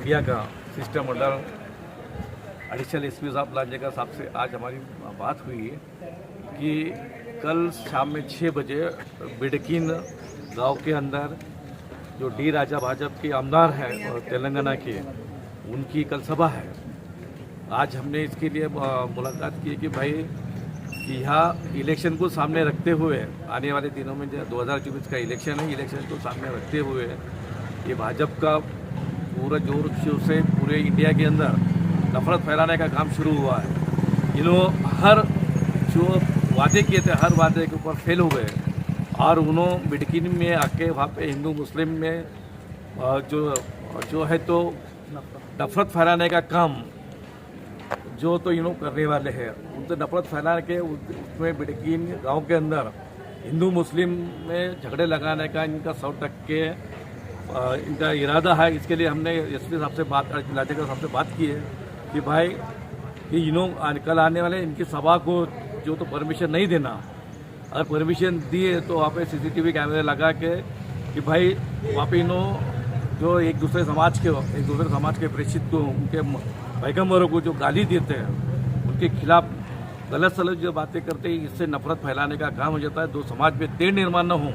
India का system under additional SP साहब लांजेकर साहब से आज हमारी बात हुई है कि कल शाम में 6 बजे बिडकीन गांव के अंदर जो डी राजा भाजपा के आमदार हैं और तेलंगाना के, उनकी कल सभा है। आज हमने इसके लिए मुलाकात की कि भाई कि यहाँ इलेक्शन को सामने रखते हुए आने वाले दिनों में जो 2024 का इलेक्शन है, इलेक्शन को सामने रखते हुए ये भाजपा का पूरा जोर शोर से पूरे इंडिया के अंदर नफरत फैलाने का काम शुरू हुआ है। इन्होंने हर जो वादे किए थे हर वादे के ऊपर फेल हो गए और उन्होंने बिडकीन में आके वहाँ पे हिंदू मुस्लिम में जो है तो नफरत फैलाने का काम जो तो इन्हों करने वाले हैं। उनसे नफरत फैला के उसमें बिडकीन गांव के अंदर हिंदू मुस्लिम में झगड़े लगाने का इनका 100% इनका इरादा है। इसके लिए हमने एसपी साहब से लांजेकर साहब से बात की है कि भाई कि इन्हों कल आने वाले इनकी सभा को जो तो परमिशन नहीं देना, अगर परमिशन दिए तो वहाँ पे CCTV कैमरे लगा के कि भाई वहाँ पे इन्हों जो एक दूसरे समाज के प्रेषित को उनके पैगम्बरों को जो गाली देते हैं उनके खिलाफ गलत सलत जो बातें करते हैं, इससे नफरत फैलाने का काम हो जाता है। दो समाज में तेढ़ निर्माण न हो,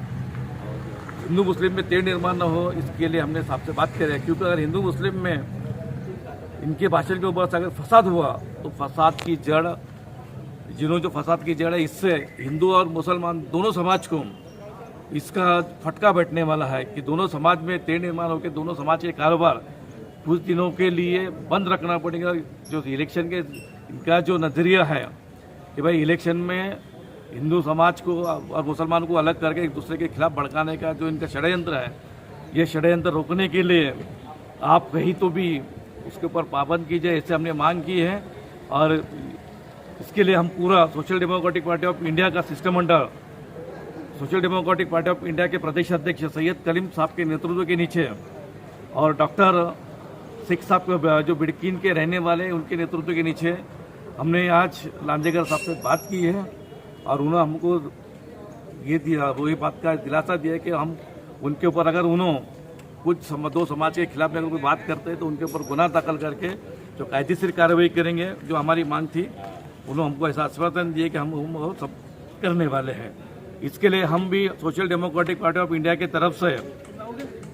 हिंदू मुस्लिम में तेढ़ निर्माण न हो, इसके लिए हमने साहब से बात करी है। क्योंकि अगर हिंदू मुस्लिम में इनके भाषण के ऊपर अगर फसाद हुआ तो फसाद की जड़ जो फसाद की जड़ है, इससे हिंदू और मुसलमान दोनों समाज को इसका फटका बैठने वाला है कि दोनों समाज में तेढ़ निर्माण होकर दोनों समाज के कारोबार कुछ दिनों के लिए बंद रखना पड़ेगा। जो इलेक्शन के इनका जो नज़रिया है कि भाई इलेक्शन में हिंदू समाज को और मुसलमान को अलग करके एक दूसरे के खिलाफ भड़काने का जो इनका षड्यंत्र है, ये षड्यंत्र रोकने के लिए आप कहीं तो भी उसके ऊपर पाबंद कीजिए, ऐसे हमने मांग की है। और इसके लिए हम पूरा सोशल डेमोक्रेटिक पार्टी ऑफ इंडिया का सिस्टम अंडर सोशल डेमोक्रेटिक पार्टी ऑफ इंडिया के प्रदेश अध्यक्ष सैयद कलीम साहब के नेतृत्व के नीचे और डॉक्टर सिख साहब जो बिडकीन के रहने वाले उनके नेतृत्व के नीचे हमने आज लांजेकर साहब से बात की है और उन्होंने हमको ये दिया, वो ये बात का दिलासा दिया कि हम उनके ऊपर अगर उन्होंने कुछ दो समाज के खिलाफ अगर कोई बात करते हैं तो उनके ऊपर गुनाह दाखिल करके जो कायदेशीर कार्रवाई करेंगे। जो हमारी मांग थी उन्होंने हमको ऐसा आश्वासन दिए कि हम वो सब करने वाले हैं। इसके लिए हम भी सोशल डेमोक्रेटिक पार्टी ऑफ इंडिया की तरफ से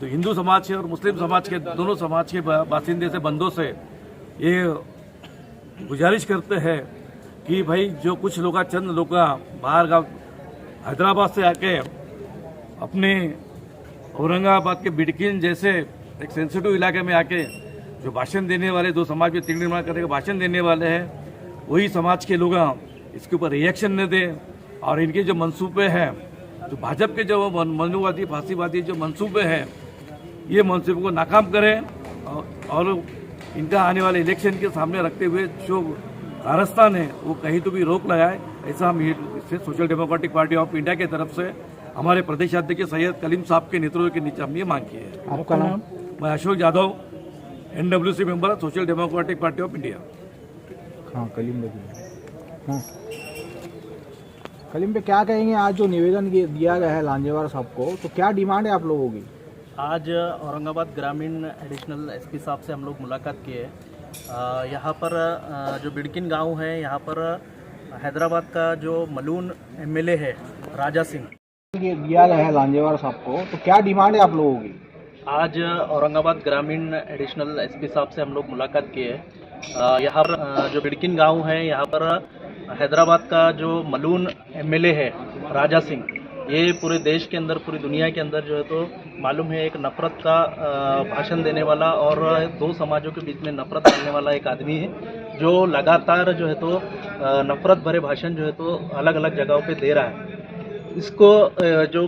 तो हिंदू समाज से और मुस्लिम समाज के दोनों समाज के बासिंदे से बंदों से ये गुजारिश करते हैं कि भाई जो कुछ लोग चंद लोग बाहर गाँव हैदराबाद से आके अपने औरंगाबाद के बिडकीन जैसे एक सेंसिटिव इलाके में आके जो भाषण देने वाले, दो समाज में तीन निर्माण करने का भाषण देने वाले हैं, वही समाज के लोग इसके ऊपर रिएक्शन न दें और इनके जो मंसूबे हैं, जो भाजपा के जो मनुवादी फांसीवादी जो मंसूबे हैं, ये मंसूबों को नाकाम करें और इनका आने वाले इलेक्शन के सामने रखते हुए जो कारस्तान है वो कहीं तो भी रोक लगाए। ऐसा हम इससे सोशल डेमोक्रेटिक पार्टी ऑफ इंडिया की तरफ से हमारे प्रदेश अध्यक्ष सैयद कलीम साहब के नेतृत्व के नीचे हमने ये मांग की है। आपका नाम? मैं Ashok Yadav, NWC member social Democratic Party of India. हाँ, कलीम पे क्या कहेंगे? आज जो निवेदन दिया गया है लांजेवार साहब को, तो क्या डिमांड है आप लोगों की? आज औरंगाबाद ग्रामीण एडिशनल एसपी साहब से हम लोग मुलाकात किए। यहाँ पर जो बिडकीन गांव है, यहाँ पर हैदराबाद का जो मलून MLA है राजा सिंह, दिया गया है लांजेवार साहब को, तो क्या डिमांड है आप लोगों की? आज औरंगाबाद ग्रामीण एडिशनल एसपी साहब से हम लोग मुलाकात किए। यहाँ पर जो बिडकीन गांव है, यहाँ पर हैदराबाद का जो मलून MLA है राजा सिंह, ये पूरे देश के अंदर, पूरी दुनिया के अंदर जो है तो मालूम है एक नफरत का भाषण देने वाला और दो समाजों के बीच में नफरत डालने वाला एक आदमी है जो लगातार जो है तो नफरत भरे भाषण जो है तो अलग अलग जगहों पे दे रहा है। इसको जो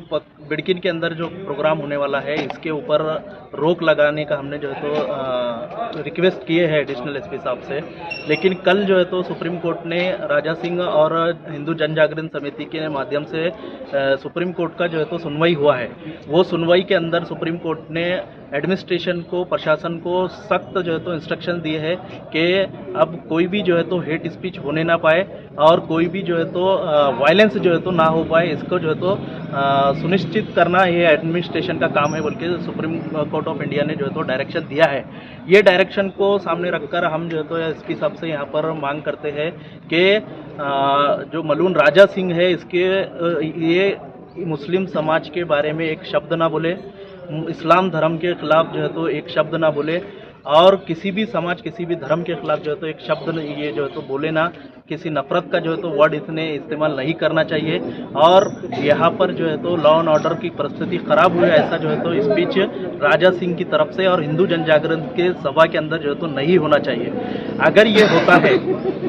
बिडकीन के अंदर जो प्रोग्राम होने वाला है, इसके ऊपर रोक लगाने का हमने जो है तो रिक्वेस्ट किए हैं एडिशनल एसपी साहब से। लेकिन कल जो है तो सुप्रीम कोर्ट ने राजा सिंह और हिंदू जन जागरण समिति के माध्यम से सुप्रीम कोर्ट का जो है तो सुनवाई हुआ है। वो सुनवाई के अंदर सुप्रीम कोर्ट ने एडमिनिस्ट्रेशन को, प्रशासन को सख्त जो है तो इंस्ट्रक्शन दिए हैं कि अब कोई भी जो है तो हेट स्पीच होने ना पाए और कोई भी जो है तो वायलेंस जो है तो ना हो पाए, इसको जो है तो सुनिश्चित करना ये एडमिनिस्ट्रेशन का काम है बोल के सुप्रीम कोर्ट ऑफ इंडिया ने जो है तो डायरेक्शन दिया है। ये डायरेक्शन को सामने रखकर हम जो है तो एसपी साहब से यहाँ पर मांग करते हैं कि जो मलून राजा सिंह है इसके ये मुस्लिम समाज के बारे में एक शब्द ना बोले, इस्लाम धर्म के खिलाफ जो है तो एक शब्द ना बोले और किसी भी समाज, किसी भी धर्म के खिलाफ जो है तो एक शब्द ये जो है तो बोले ना, किसी नफरत का जो है तो वर्ड इतने इस्तेमाल नहीं करना चाहिए। और यहाँ पर जो है तो लॉ एंड ऑर्डर की परिस्थिति खराब हुई, ऐसा जो है तो स्पीच राजा सिंह की तरफ से और हिंदू जन जागरण के सभा के अंदर जो है तो नहीं होना चाहिए। अगर ये होता है,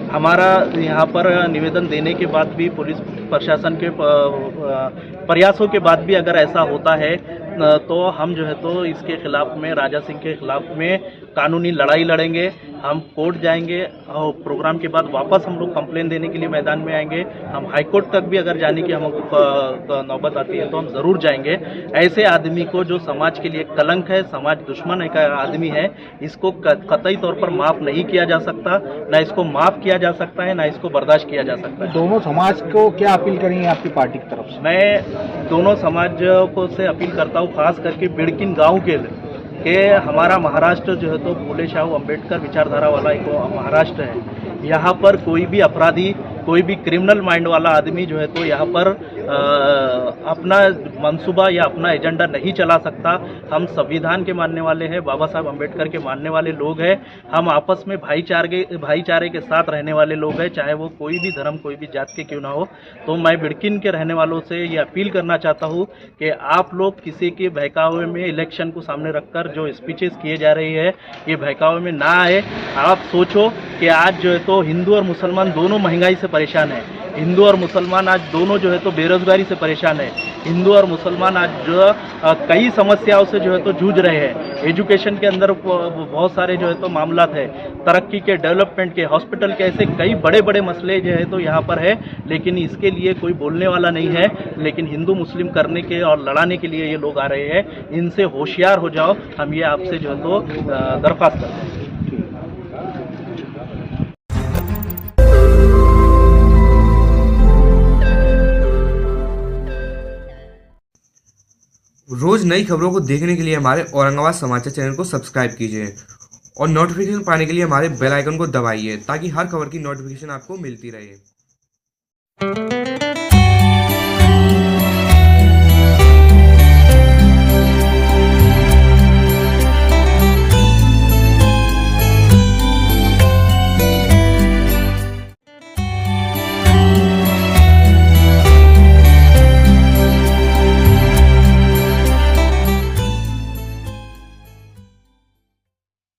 हमारा यहाँ पर निवेदन देने के बाद भी, पुलिस प्रशासन के प्रयासों के बाद भी अगर ऐसा होता है तो हम जो है तो इसके खिलाफ में, राजा सिंह के खिलाफ में कानूनी लड़ाई लड़ेंगे। हम कोर्ट जाएंगे और प्रोग्राम के बाद वापस हम लोग कंप्लेन देने के लिए मैदान में आएंगे। हम हाई कोर्ट तक भी अगर जाने की हमको नौबत आती है तो हम ज़रूर जाएंगे। ऐसे आदमी को, जो समाज के लिए कलंक है, समाज दुश्मन का आदमी है, इसको कतई तौर पर माफ़ नहीं किया जा सकता, ना इसको माफ़ किया जा सकता है, ना इसको बर्दाश्त किया जा सकता है। दोनों समाज को क्या अपील करेंगे आपकी पार्टी की तरफ से? मैं दोनों समाज को से अपील करता हूँ, खास करके बिड़किन गांव के हमारा महाराष्ट्र जो है तो फूले शाहू अम्बेडकर विचारधारा वाला एक महाराष्ट्र है। यहाँ पर कोई भी अपराधी, कोई भी क्रिमिनल माइंड वाला आदमी जो है तो यहाँ पर अपना मंसूबा या अपना एजेंडा नहीं चला सकता। हम संविधान के मानने वाले हैं, बाबा साहब अम्बेडकर के मानने वाले लोग हैं। हम आपस में भाईचारे के साथ रहने वाले लोग हैं, चाहे वो कोई भी धर्म, कोई भी जात के क्यों ना हो। तो मैं बिड़किन के रहने वालों से ये अपील करना चाहता हूँ कि आप लोग किसी के बहकावे में, इलेक्शन को सामने रखकर जो स्पीचेस किए जा रही है, ये बहकावे में ना आए। आप सोचो कि आज जो है तो हिंदू और मुसलमान दोनों महंगाई से परेशान है। हिंदू और मुसलमान आज दोनों जो है तो बेरोजगारी से परेशान है। हिंदू और मुसलमान आज जो कई समस्याओं से जो है तो जूझ रहे हैं। एजुकेशन के अंदर बहुत सारे जो है तो मामला है, तरक्की के, डेवलपमेंट के, हॉस्पिटल के, ऐसे कई बड़े बड़े मसले जो है तो यहाँ पर है, लेकिन इसके लिए कोई बोलने वाला नहीं है। लेकिन हिंदू मुस्लिम करने के और लड़ाने के लिए ये लोग आ रहे हैं। इनसे होशियार हो जाओ, हम ये आपसे जो है तो दरख्वास्त करते हैं। रोज नई खबरों को देखने के लिए हमारे औरंगाबाद समाचार चैनल को सब्सक्राइब कीजिए और नोटिफिकेशन पाने के लिए हमारे बेल आइकन को दबाइए ताकि हर खबर की नोटिफिकेशन आपको मिलती रहे।